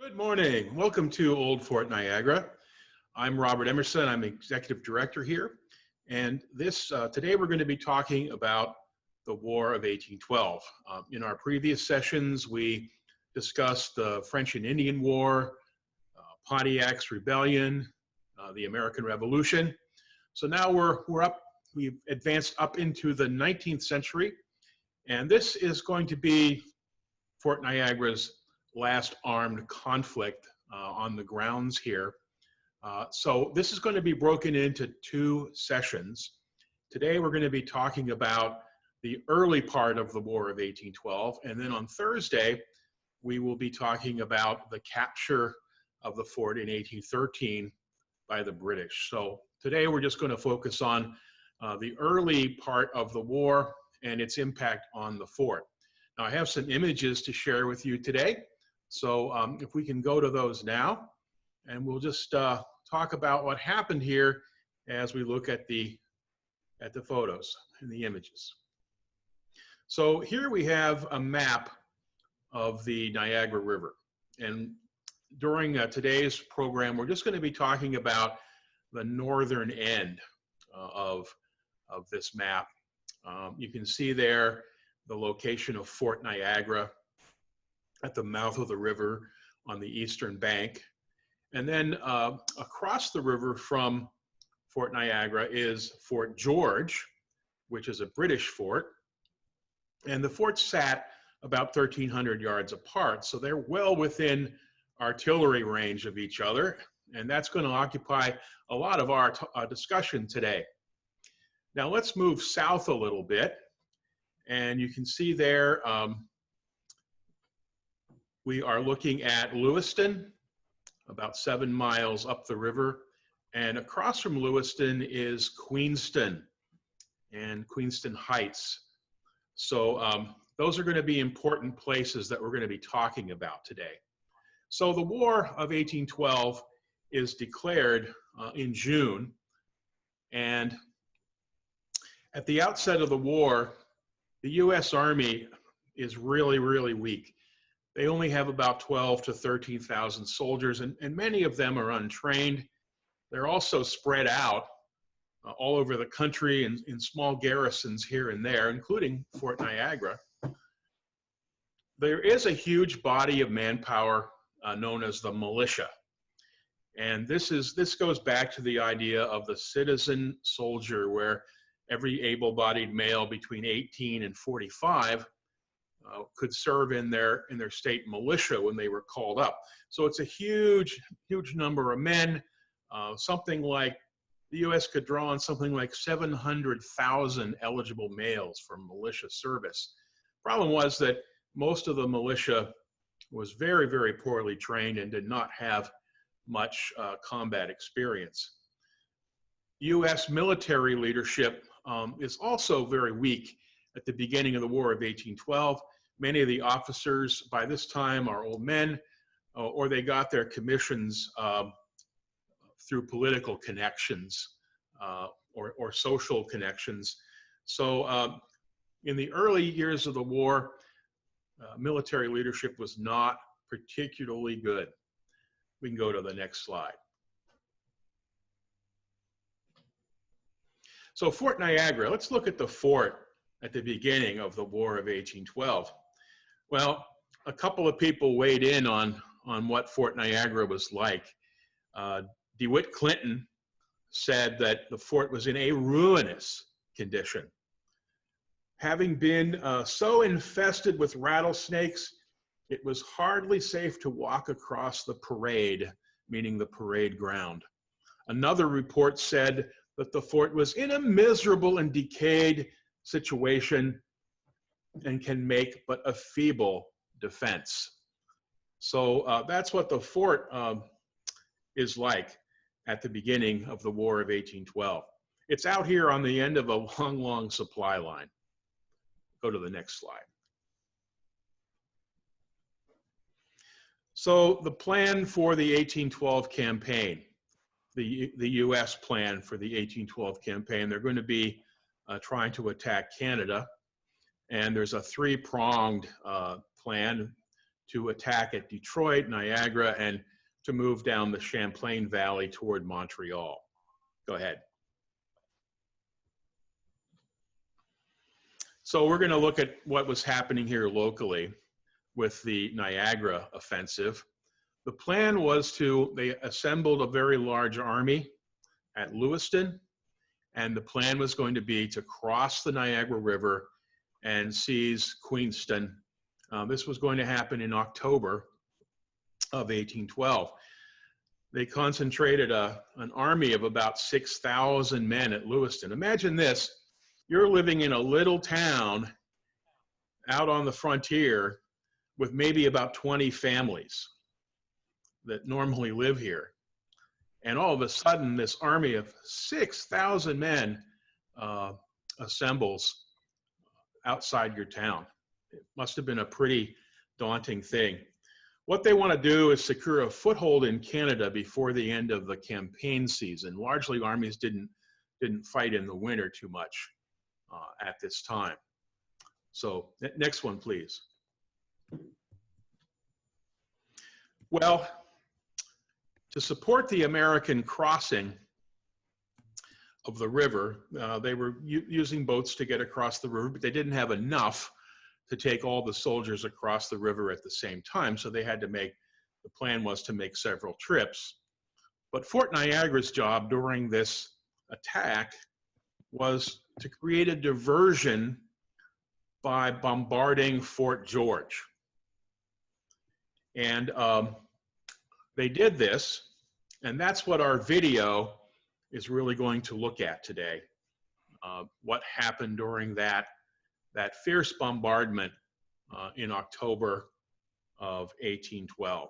Good morning. Welcome to Old Fort Niagara. I'm Robert Emerson. I'm Executive Director here. And today we're going to be talking about the War of 1812. In our previous sessions, we discussed the French and Indian War, Pontiac's Rebellion, the American Revolution. So now we've advanced up into the 19th century. And this is going to be Fort Niagara's last armed conflict on the grounds here. So this is going to be broken into two sessions. Today we're going to be talking about the early part of the War of 1812, and then on Thursday we will be talking about the capture of the fort in 1813 by the British. So today we're just going to focus on the early part of the war and its impact on the fort. Now I have some images to share with you today. So if we can go to those now, and we'll just talk about what happened here as we look at the photos and the images. So here we have a map of the Niagara River. And during today's program, we're just going to be talking about the northern end of this map. You can see there the location of Fort Niagara at the mouth of the river on the eastern bank. And then across the river from Fort Niagara is Fort George, which is a British fort. And the forts sat about 1,300 yards apart, so they're well within artillery range of each other. And that's going to occupy a lot of our discussion today. Now let's move south a little bit. And you can see there, we are looking at Lewiston, about 7 miles up the river. And across from Lewiston is Queenston and Queenston Heights. So those are going to be important places that we're going to be talking about today. So the War of 1812 is declared in June. And at the outset of the war, the U.S. Army is really, really weak. They only have about 12 to 13,000 soldiers, and many of them are untrained. They're also spread out all over the country in small garrisons here and there, including Fort Niagara. There is a huge body of manpower known as the militia. And this goes back to the idea of the citizen soldier, where every able-bodied male between 18 and 45 could serve in their state militia when they were called up. So it's a huge, huge number of men. Something like the U.S. could draw on something like 700,000 eligible males for militia service. Problem was that most of the militia was very, very poorly trained and did not have much combat experience. U.S. military leadership is also very weak at the beginning of the War of 1812. Many of the officers by this time are old men, or they got their commissions through political connections or social connections. So in the early years of the war, military leadership was not particularly good. We can go to the next slide. So Fort Niagara, let's look at the fort at the beginning of the War of 1812. Well, a couple of people weighed in on what Fort Niagara was like. DeWitt Clinton said that the fort was in a ruinous condition. Having been so infested with rattlesnakes, it was hardly safe to walk across the parade, meaning the parade ground. Another report said that the fort was in a miserable and decayed situation and can make but a feeble defense. So that's what the fort is like at the beginning of the War of 1812. It's out here on the end of a long, long supply line. Go to the next slide. So the plan for the 1812 campaign, the U.S. plan for the 1812 campaign, they're going to be trying to attack Canada. And there's a three-pronged plan to attack at Detroit, Niagara, and to move down the Champlain Valley toward Montreal. Go ahead. So we're going to look at what was happening here locally with the Niagara Offensive. The plan was they assembled a very large army at Lewiston, and the plan was going to be to cross the Niagara River and seize Queenston. This was going to happen in October of 1812. They concentrated an army of about 6,000 men at Lewiston. Imagine this. You're living in a little town out on the frontier with maybe about 20 families that normally live here. And all of a sudden, this army of 6,000 men assembles outside your town. It must have been a pretty daunting thing. What they want to do is secure a foothold in Canada before the end of the campaign season. Largely, armies didn't fight in the winter too much at this time. So next one, please. Well, to support the American crossing of the river, they were using boats to get across the river, but they didn't have enough to take all the soldiers across the river at the same time. So they had to the plan was to make several trips. But Fort Niagara's job during this attack was to create a diversion by bombarding Fort George. And they did this, and that's what our video is really going to look at today. What happened during that fierce bombardment in October of 1812.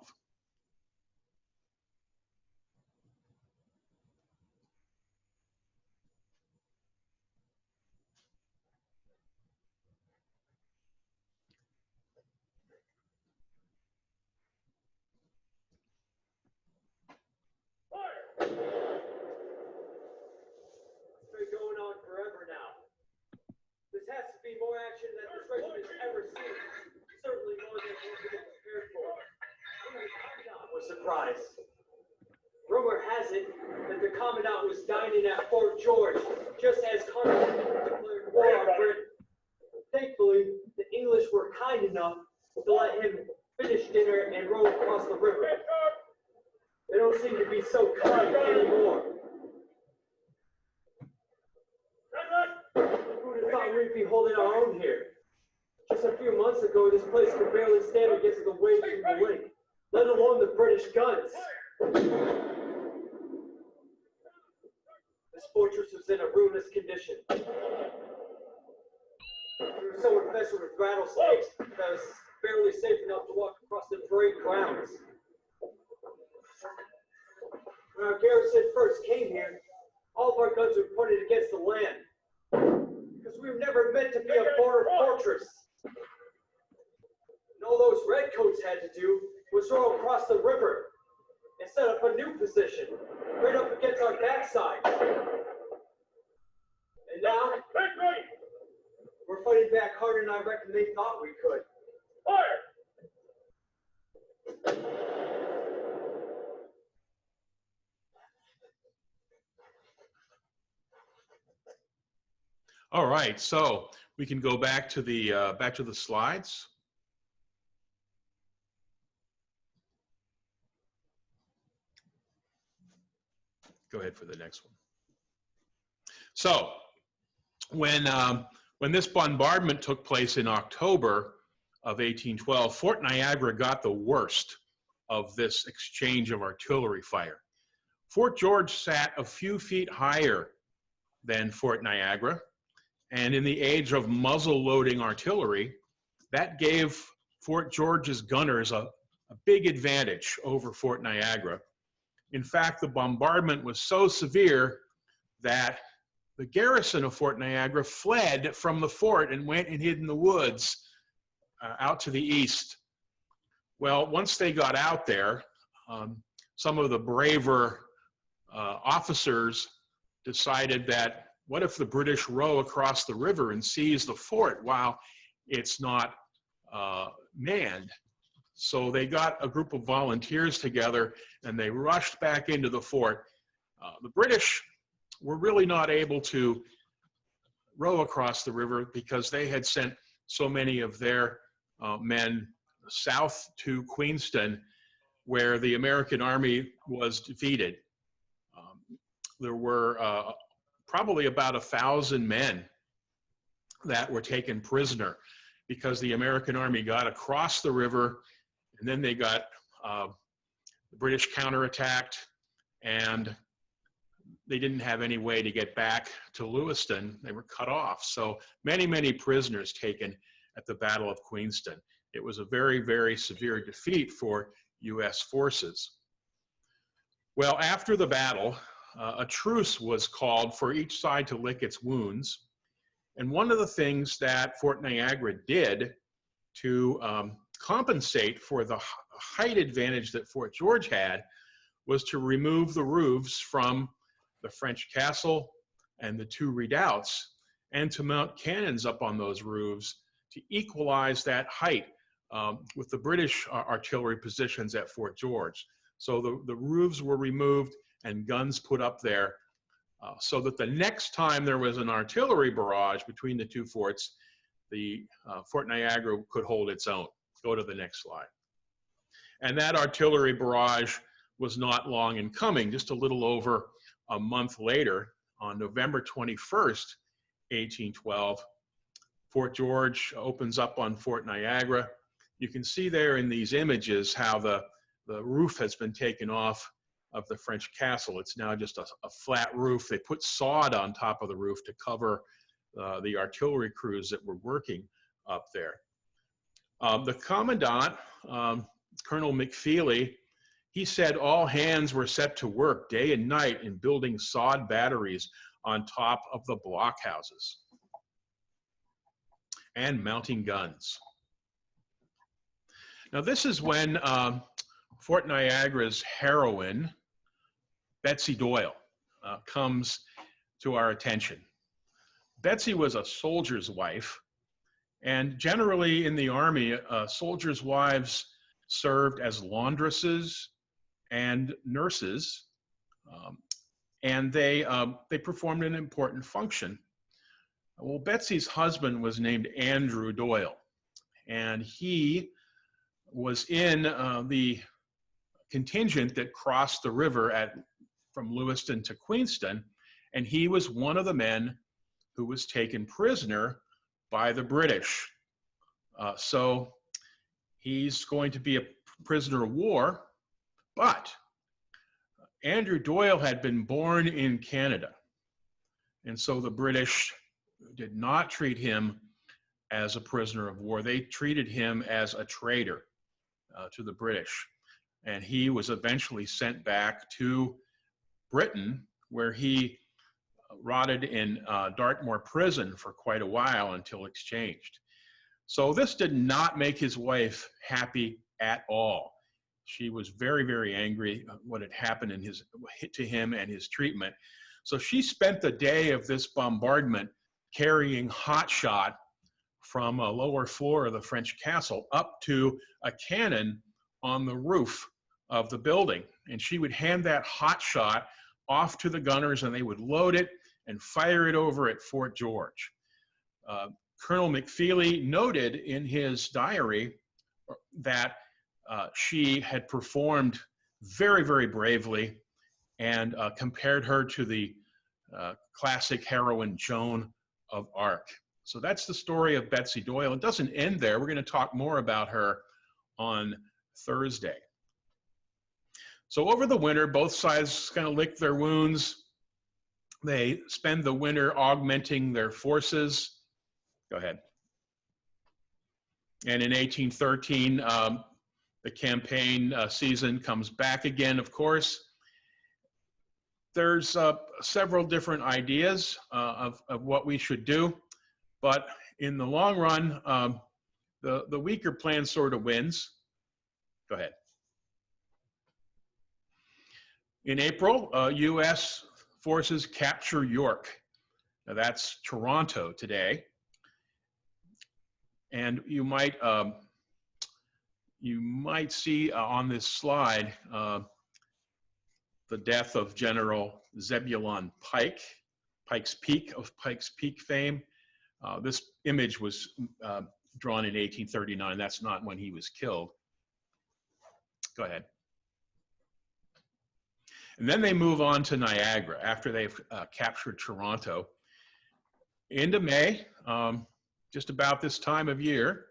Has to be more action than this regiment has ever seen. Certainly more than we've been prepared for. The was surprised. Rumor has it that the commandant was dining at Fort George just as Congress declared war on Britain. Thankfully, the English were kind enough to let him finish dinner and row across the river. They don't seem to be so kind anymore. Thought we'd be holding our own here. Just a few months ago, this place could barely stand against the waves from the lake, let alone the British guns. This fortress was in a ruinous condition. We were so infested with rattlesnakes that it was barely safe enough to walk across the parade grounds. When our garrison first came here, all of our guns were pointed against the land. Because we were never meant to be a border fortress. And all those redcoats had to do was row across the river and set up a new position right up against our backside. And now, we're fighting back harder than I reckon they thought we could. Fire! All right, so we can go back to the slides. Go ahead for the next one. So when this bombardment took place in October of 1812, Fort Niagara got the worst of this exchange of artillery fire. Fort George sat a few feet higher than Fort Niagara. And in the age of muzzle-loading artillery, that gave Fort George's gunners a big advantage over Fort Niagara. In fact, the bombardment was so severe that the garrison of Fort Niagara fled from the fort and went and hid in the woods out to the east. Well, once they got out there, some of the braver officers decided that what if the British row across the river and seize the fort while it's not manned? So they got a group of volunteers together and they rushed back into the fort. The British were really not able to row across the river because they had sent so many of their men south to Queenston, where the American army was defeated. There were probably about 1,000 men that were taken prisoner because the American army got across the river, and then they got the British counterattacked, and they didn't have any way to get back to Lewiston. They were cut off. So many, many prisoners taken at the Battle of Queenston. It was a very, very severe defeat for U.S. forces. Well, after the battle, a truce was called for each side to lick its wounds. And one of the things that Fort Niagara did to compensate for the height advantage that Fort George had was to remove the roofs from the French castle and the two redoubts, and to mount cannons up on those roofs to equalize that height with the British artillery positions at Fort George. So the roofs were removed and guns put up there so that the next time there was an artillery barrage between the two forts, the Fort Niagara could hold its own. Go to the next slide. And that artillery barrage was not long in coming. Just a little over a month later, on November 21st, 1812, Fort George opens up on Fort Niagara. You can see there in these images how the roof has been taken off of the French castle. It's now just a flat roof. They put sod on top of the roof to cover the artillery crews that were working up there. The commandant, Colonel McFeely, he said all hands were set to work day and night in building sod batteries on top of the blockhouses and mounting guns. Now this is when Fort Niagara's heroine, Betsy Doyle, comes to our attention. Betsy was a soldier's wife, and generally in the Army, soldiers' wives served as laundresses and nurses, and they performed an important function. Well, Betsy's husband was named Andrew Doyle, and he was in the contingent that crossed the river from Lewiston to Queenston, and he was one of the men who was taken prisoner by the British. So he's going to be a prisoner of war, but Andrew Doyle had been born in Canada, and so the British did not treat him as a prisoner of war. They treated him as a traitor to the British, and he was eventually sent back to Britain, where he rotted in Dartmoor prison for quite a while until exchanged. So this did not make his wife happy at all. She was very, very angry at what had happened to him and his treatment. So she spent the day of this bombardment carrying hot shot from a lower floor of the French castle up to a cannon on the roof of the building. And she would hand that hot shot off to the gunners, and they would load it and fire it over at Fort George. Colonel McFeely noted in his diary that she had performed very, very bravely, and compared her to the classic heroine Joan of Arc. So that's the story of Betsy Doyle. It doesn't end there. We're going to talk more about her on Thursday. So over the winter, both sides kind of lick their wounds. They spend the winter augmenting their forces. Go ahead. And in 1813, the campaign season comes back again, of course. There's several different ideas of what we should do, but in the long run, the weaker plan sort of wins. Go ahead. In April, U.S. forces capture York. Now that's Toronto today. And you might you might see on this slide the death of General Zebulon Pike, Pike's Peak fame. This image was drawn in 1839. That's not when he was killed. Go ahead. And then they move on to Niagara after they've captured Toronto. Into May, just about this time of year,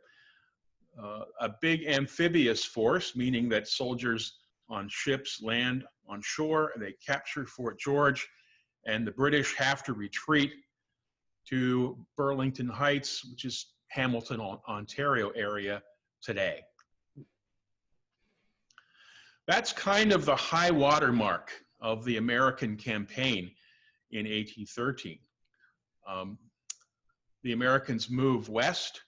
a big amphibious force, meaning that soldiers on ships land on shore, and they capture Fort George, and the British have to retreat to Burlington Heights, which is Hamilton, Ontario area today. That's kind of the high water mark of the American campaign in 1813. The Americans move west,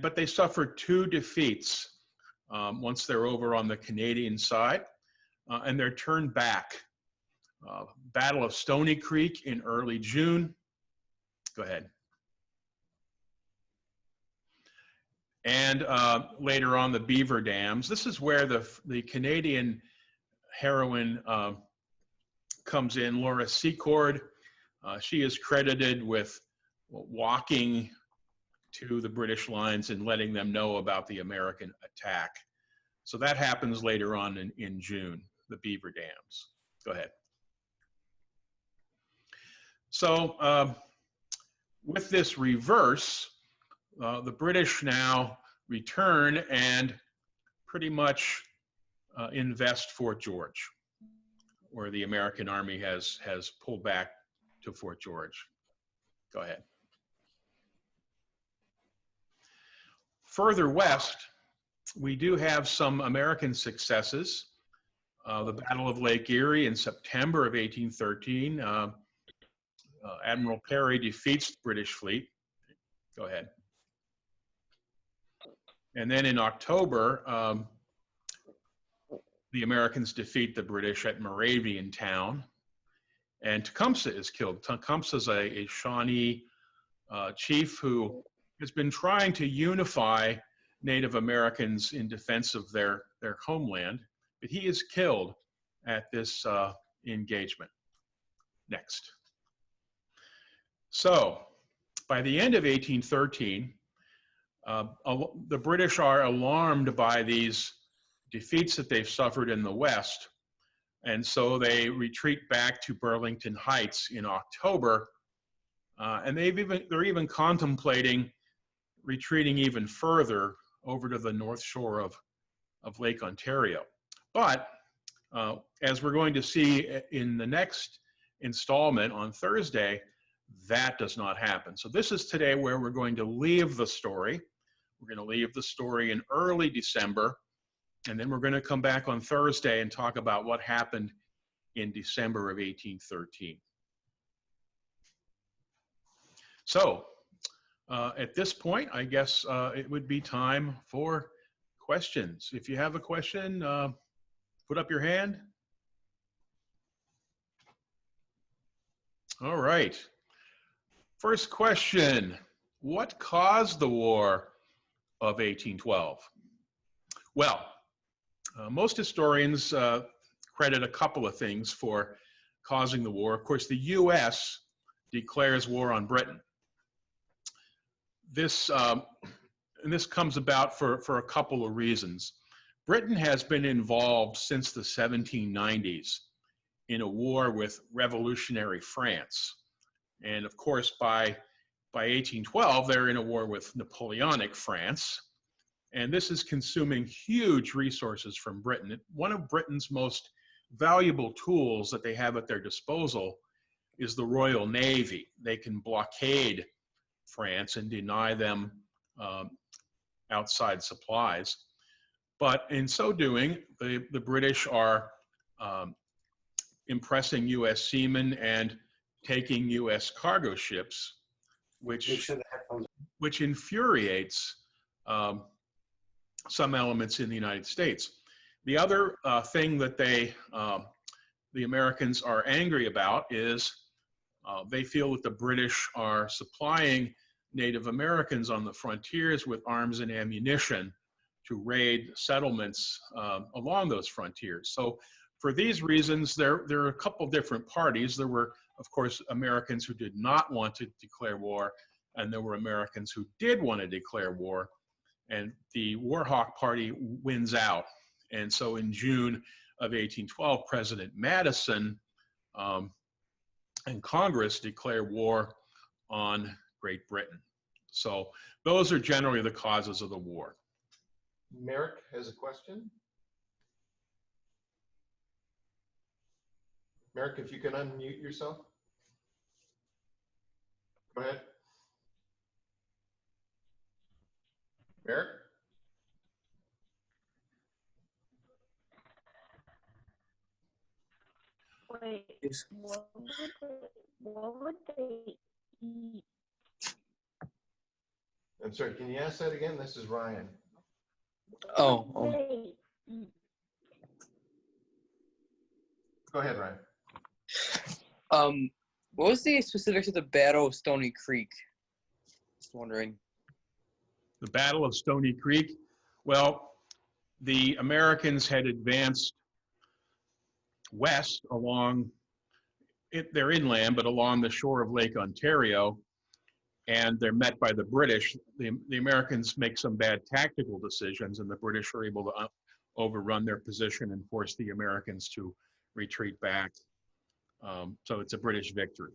but they suffered 2 defeats once they're over on the Canadian side, and they're turned back. Battle of Stony Creek in early June. Go ahead. And later on, the Beaver Dams. This is where the Canadian heroine comes in, Laura Secord. She is credited with walking to the British lines and letting them know about the American attack. So that happens later on in June, the Beaver Dams. Go ahead. So with this reverse, the British now return and pretty much invest Fort George, where the American army has pulled back to Fort George. Go ahead. Further west, we do have some American successes. The Battle of Lake Erie in September of 1813. Admiral Perry defeats the British fleet. Go ahead. And then in October, the Americans defeat the British at Moraviantown, and Tecumseh is killed. Tecumseh is a Shawnee chief who has been trying to unify Native Americans in defense of their homeland, but he is killed at this engagement. Next. So, by the end of 1813, the British are alarmed by these defeats that they've suffered in the West, and so they retreat back to Burlington Heights in October, and they're even contemplating retreating even further over to the north shore of Lake Ontario. But as we're going to see in the next installment on Thursday, that does not happen. So this is today where we're going to leave the story. We're going to leave the story in early December, and then we're going to come back on Thursday and talk about what happened in December of 1813. So at this point, I guess it would be time for questions. If you have a question, put up your hand. All right. First question, what caused the War of 1812? Well, most historians credit a couple of things for causing the war. Of course, the U.S. declares war on Britain. This comes about for a couple of reasons. Britain has been involved since the 1790s in a war with revolutionary France. And of course, by 1812, they're in a war with Napoleonic France. And this is consuming huge resources from Britain. One of Britain's most valuable tools that they have at their disposal is the Royal Navy. They can blockade France and deny them outside supplies. But in so doing, the British are impressing U.S. seamen and taking U.S. cargo ships, which infuriates some elements in the United States. The other thing that the Americans are angry about is they feel that the British are supplying Native Americans on the frontiers with arms and ammunition raid settlements along those frontiers. So for these reasons, there are a couple different parties. There were, of course, Americans who did not want to declare war, and there were Americans who did want to declare war. And the War Hawk Party wins out. And so in June of 1812, President Madison and Congress declare war on Great Britain. So those are generally the causes of the war. Merrick has a question. Merrick, if you can unmute yourself. Go ahead. Merrick? Wait, what would they eat? I'm sorry, can you ask that again? This is Ryan. What would they eat? Go ahead, Ryan. What was the specifics of the Battle of Stony Creek? Just wondering. The Battle of Stony Creek. Well, the Americans had advanced west along, they're inland, but along the shore of Lake Ontario, and they're met by the British. The Americans make some bad tactical decisions, and the British are able to overrun their position and force the Americans to retreat back. So it's a British victory.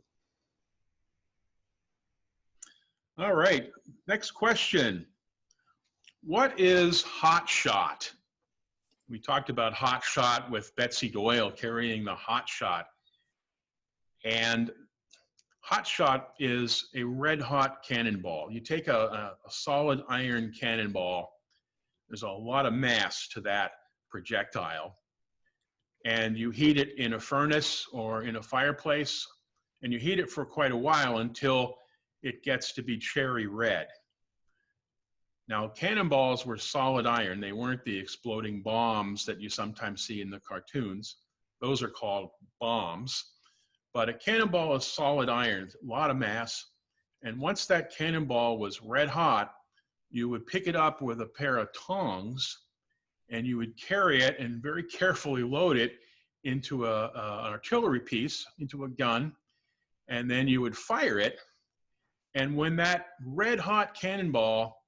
All right, next question. What is hot shot? We talked about hot shot with Betsy Doyle carrying the hot shot. And hot shot is a red hot cannonball. You take a solid iron cannonball, there's a lot of mass to that projectile, and you heat it in a furnace or in a fireplace, and you heat it for quite a while until it gets to be cherry red. Now, cannonballs were solid iron. They weren't the exploding bombs that you sometimes see in the cartoons. Those are called bombs. But a cannonball is solid iron, a lot of mass. And once that cannonball was red hot, you would pick it up with a pair of tongs, and you would carry it and very carefully load it into an artillery piece, into a gun, and then you would fire it. And when that red hot cannonball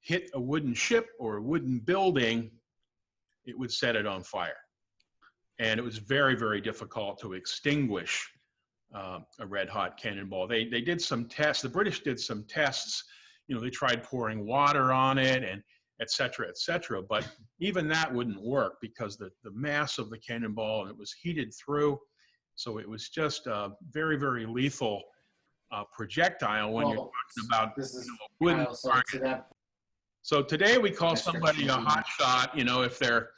hit a wooden ship or a wooden building, it would set it on fire. And it was very, very difficult to extinguish a red hot cannonball. They did some tests, the British did some tests, you know, they tried pouring water on it and et cetera, but even that wouldn't work because the mass of the cannonball, and it was heated through, so it was just a very, very lethal projectile when you're talking about wooden target. So today we call somebody a hot shot, you know, if they're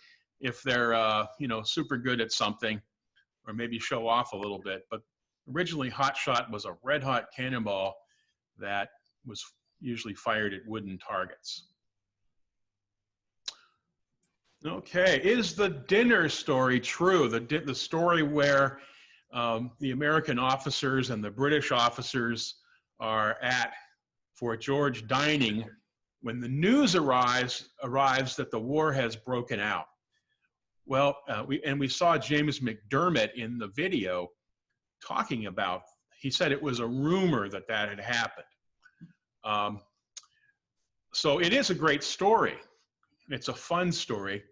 you know, super good at something, or maybe show off a little bit. But originally, hot shot was a red hot cannonball that was usually fired at wooden targets. Okay, is the dinner story true? The story where the American officers and the British officers are at Fort George dining when the news arrives that the war has broken out. Well, we saw James McDermitt in the video talking about, he said it was a rumor that had happened. So it is a great story. It's a fun story.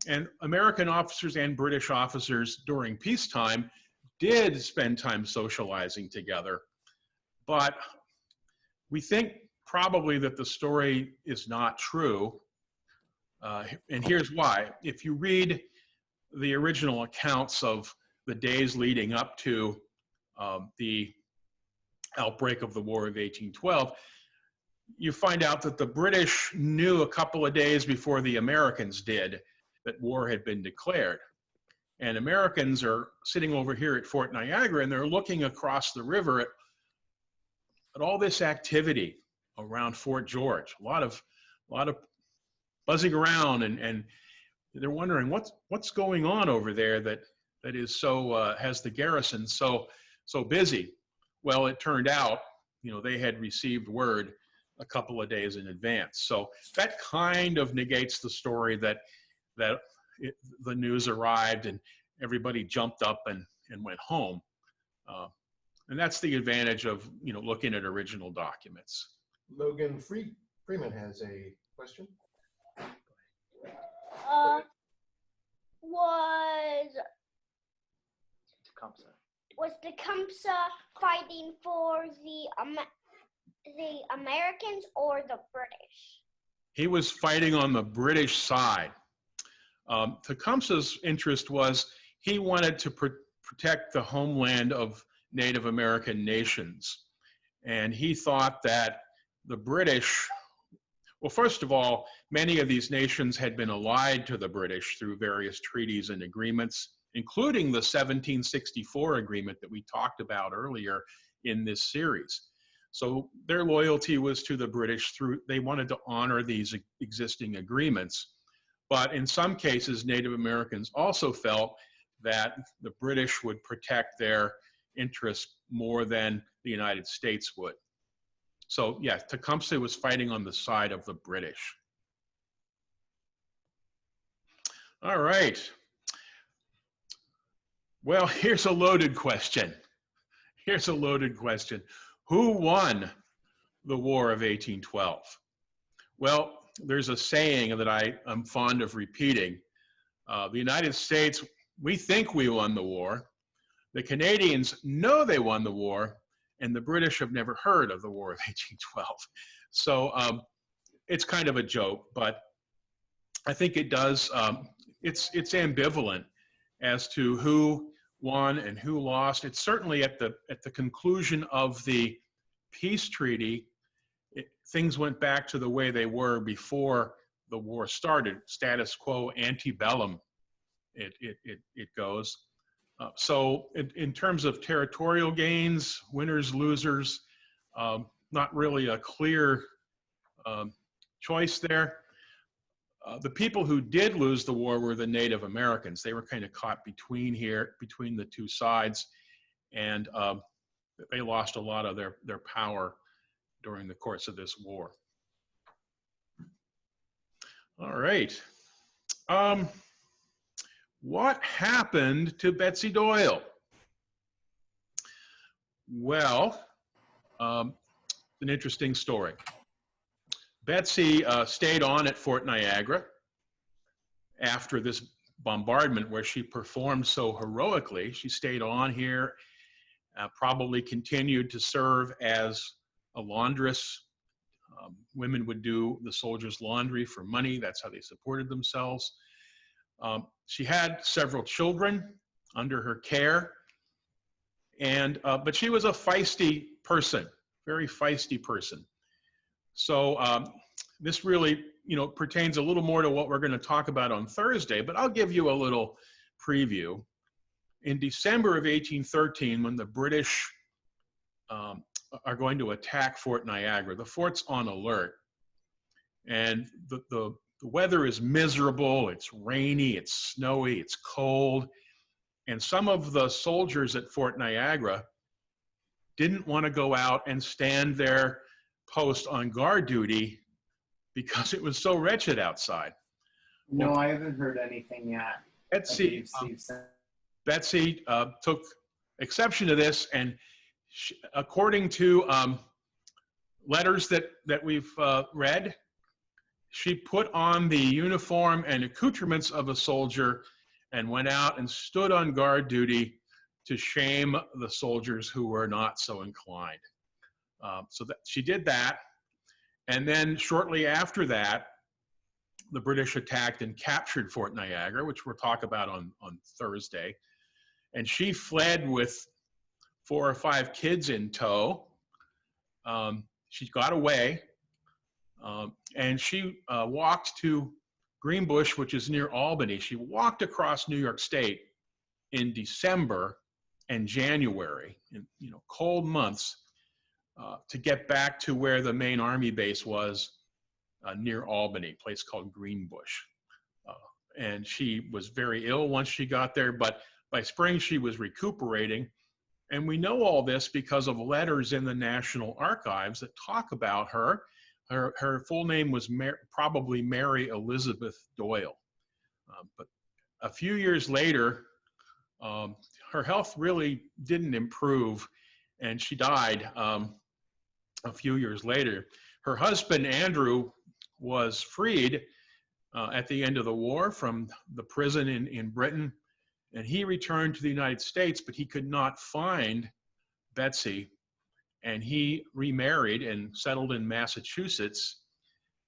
And American officers and British officers during peacetime did spend time socializing together. But we think probably that the story is not true. And here's why. If you read the original accounts of the days leading up to the outbreak of the War of 1812, you find out that the British knew a couple of days before the Americans did that war had been declared. And Americans are sitting over here at Fort Niagara, and they're looking across the river at all this activity around Fort George. A lot of buzzing around, and they're wondering what's going on over there that is so has the garrison so busy. Well, it turned out, you know, they had received word a couple of days in advance. So that kind of negates the story that the news arrived and everybody jumped up and went home. And that's the advantage of, looking at original documents. Logan Freeman has a question. Was Tecumseh fighting for the Americans or the British? He was fighting on the British side. Tecumseh's interest was he wanted to protect the homeland of Native American nations. And he thought that the British, well, first of all, many of these nations had been allied to the British through various treaties and agreements, including the 1764 agreement that we talked about earlier in this series. So their loyalty was to the British they wanted to honor these existing agreements. But in some cases, Native Americans also felt that the British would protect their interests more than the United States would. So yeah, Tecumseh was fighting on the side of the British. All right. Well, here's a loaded question. Here's a loaded question. Who won the War of 1812? Well, there's a saying that I'm fond of repeating. The United States, we think we won the war. The Canadians know they won the war, and the British have never heard of the War of 1812. So it's kind of a joke, but I think it does, it's ambivalent as to who won and who lost. It's certainly at the conclusion of the peace treaty, things went back to the way they were before the war started. Status quo ante bellum, it goes. So in terms of territorial gains, winners, losers, not really a clear choice there. The people who did lose the war were the Native Americans. They were kind of caught between the two sides, and they lost a lot of their power during the course of this war. All right. What happened to Betsy Doyle? Well, it's an interesting story. Betsy stayed on at Fort Niagara after this bombardment where she performed so heroically. She stayed on here, probably continued to serve as a laundress. Women would do the soldiers' laundry for money. That's how they supported themselves. She had several children under her care, but she was a feisty person, very feisty person. So this really, pertains a little more to what we're going to talk about on Thursday, but I'll give you a little preview. In December of 1813, when the British are going to attack Fort Niagara, the fort's on alert, and the weather is miserable. It's rainy, it's snowy, it's cold, and some of the soldiers at Fort Niagara didn't want to go out and stand their post on guard duty because it was so wretched outside. No, I haven't heard anything yet. Betsy took exception to this, and according to letters that we've read, she put on the uniform and accoutrements of a soldier and went out and stood on guard duty to shame the soldiers who were not so inclined. So that she did that, and then shortly after that, the British attacked and captured Fort Niagara, which we'll talk about on Thursday. And she fled with 4 or 5 kids in tow. She got away, and she walked to Greenbush, which is near Albany. She walked across New York State in December and January, in cold months, to get back to where the main army base was near Albany, a place called Greenbush. And she was very ill once she got there, but by spring she was recuperating. And we know all this because of letters in the National Archives that talk about her. Her full name was probably Mary Elizabeth Doyle. But a few years later, her health really didn't improve, and she died a few years later. Her husband, Andrew, was freed at the end of the war from the prison in Britain, and he returned to the United States, but he could not find Betsy, and he remarried and settled in Massachusetts.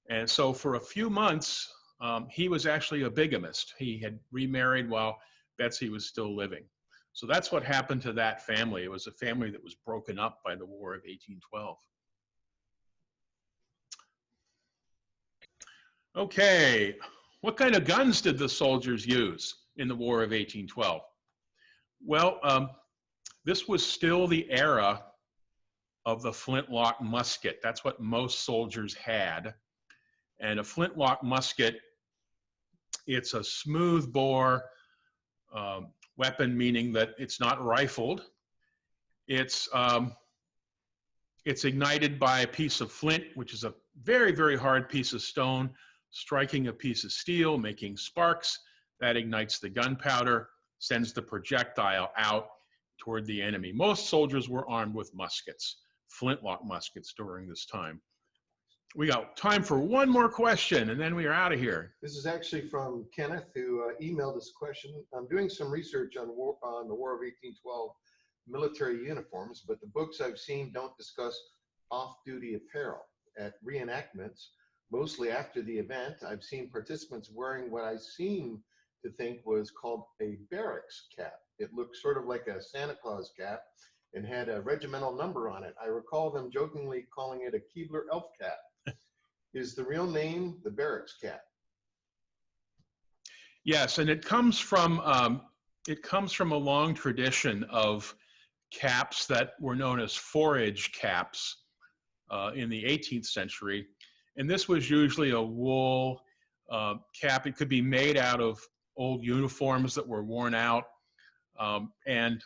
And so for a few months, he was actually a bigamist. He had remarried while Betsy was still living. So that's what happened to that family. It was a family that was broken up by the War of 1812. Okay, what kind of guns did the soldiers use in the War of 1812? Well, this was still the era of the flintlock musket. That's what most soldiers had. And a flintlock musket, it's a smooth bore weapon, meaning that it's not rifled. It's ignited by a piece of flint, which is a very, very hard piece of stone, striking a piece of steel, making sparks. That ignites the gunpowder, sends the projectile out toward the enemy. Most soldiers were armed with muskets, flintlock muskets during this time. We got time for one more question, and then we are out of here. This is actually from Kenneth, who emailed us a question. I'm doing some research on the War of 1812 military uniforms, but the books I've seen don't discuss off-duty apparel. At reenactments, mostly after the event, I've seen participants wearing what I seem to think was called a barracks cap. It looked sort of like a Santa Claus cap and had a regimental number on it. I recall them jokingly calling it a Keebler elf cap. Is the real name the barracks cap? Yes, and it comes from a long tradition of caps that were known as forage caps in the 18th century. And this was usually a wool cap. It could be made out of old uniforms that were worn out. And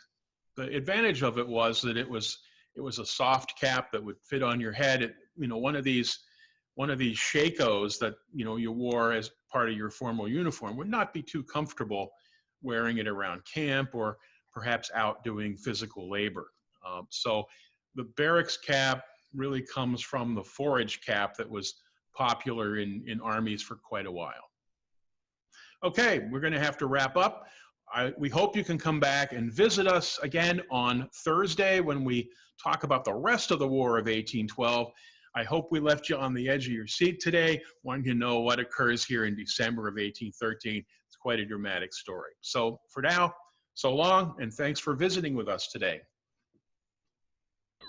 the advantage of it was that it was a soft cap that would fit on your head. One of these shakos that you wore as part of your formal uniform would not be too comfortable wearing it around camp or perhaps out doing physical labor. So the barracks cap really comes from the forage cap that was popular in armies for quite a while. Okay, we're going to have to wrap up. We hope you can come back and visit us again on Thursday when we talk about the rest of the War of 1812. I hope we left you on the edge of your seat today, wanting to know what occurs here in December of 1813. It's quite a dramatic story. So for now, so long, and thanks for visiting with us today.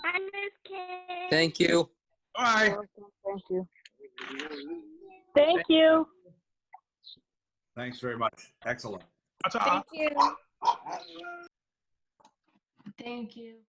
Bye, Miss Kay. Thank you. Bye. Thank you. Thank you. Thanks very much. Excellent. Ta-ta. Thank you. Thank you.